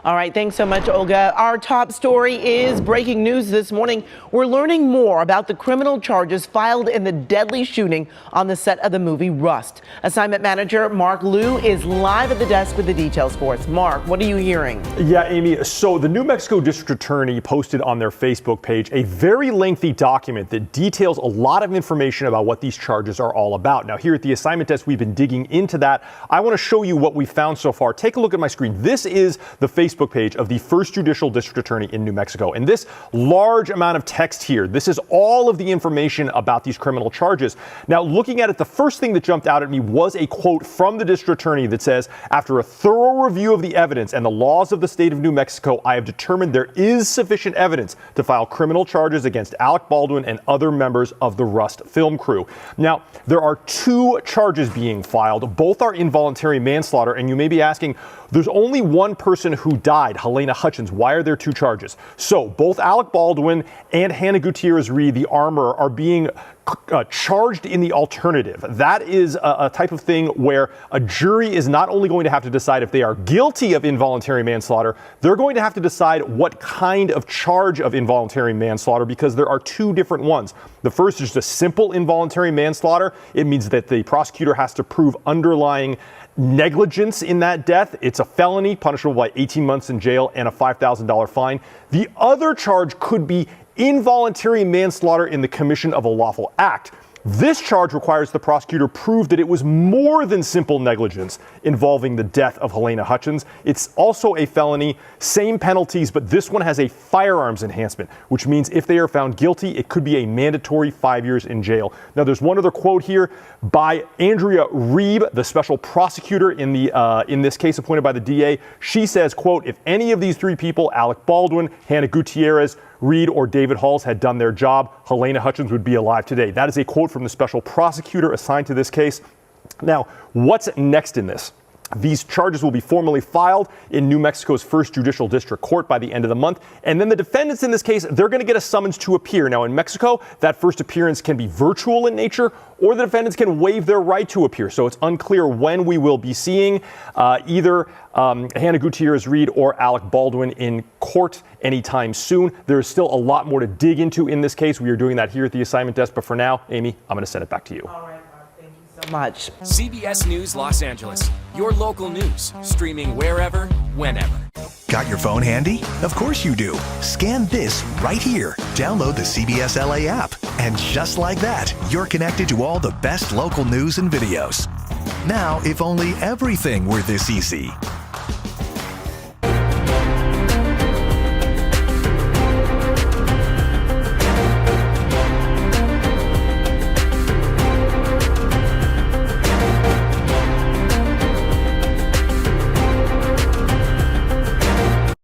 All right, thanks so much, Olga. Our top story is breaking news this morning. We're learning more about the criminal charges filed in the deadly shooting on the set of the movie Rust. Assignment manager Mark Liu is live at the desk with the details for us. Mark, what are you hearing? Yeah, Amy, so the New Mexico District Attorney posted on their Facebook page a very lengthy document that details a lot of information about what these charges are all about. Now, here at the assignment desk, we've been digging into that. I want to show you what we found so far. Take a look at my screen. This is the Facebook page of the First Judicial District Attorney in New Mexico. And this large amount of text here, this is all of the information about these criminal charges. Now, looking at it, the first thing that jumped out at me was a quote from the District Attorney that says, "After a thorough review of the evidence and the laws of the state of New Mexico, I have determined there is sufficient evidence to file criminal charges against Alec Baldwin and other members of the Rust film crew." Now, there are two charges being filed. Both are involuntary manslaughter, and you may be asking, there's only one person who died, Helena Hutchins. Why are there two charges? So both Alec Baldwin and Hannah Gutierrez-Reed, the armorer, are being charged in the alternative. That is a type of thing where a jury is not only going to have to decide if they are guilty of involuntary manslaughter, they're going to have to decide what kind of charge of involuntary manslaughter, because there are two different ones. The first is just simple involuntary manslaughter. It means that the prosecutor has to prove underlying negligence in that death. It's a felony, punishable by 18 months in jail and a $5,000 fine. The other charge could be involuntary manslaughter in the commission of a lawful act. This charge requires the prosecutor prove that it was more than simple negligence involving the death of Helena Hutchins. It's also a felony, same penalties, but this one has a firearms enhancement, which means if they are found guilty, it could be a mandatory 5 years in jail. Now, there's one other quote here by Andrea Reeb, the special prosecutor in this case appointed by the DA. She says, quote, "If any of these three people, Alec Baldwin, Hannah Gutierrez, Reed, or David Halls, had done their job, Helena Hutchins would be alive today." That is a quote from the special prosecutor assigned to this case. Now, what's next in this? These charges will be formally filed in New Mexico's First Judicial District Court by the end of the month. And then the defendants in this case, they're going to get a summons to appear. Now, in Mexico, that first appearance can be virtual in nature, or the defendants can waive their right to appear. So it's unclear when we will be seeing either Hannah Gutierrez-Reed or Alec Baldwin in court anytime soon. There is still a lot more to dig into in this case. We are doing that here at the assignment desk. But for now, Amy, I'm going to send it back to you. All right, Mark, thank you so much. CBS News Los Angeles, your local news, streaming wherever, whenever. Got your phone handy? Of course you do. Scan this right here. Download the CBS LA app. And just like that, you're connected to all the best local news and videos. Now, if only everything were this easy.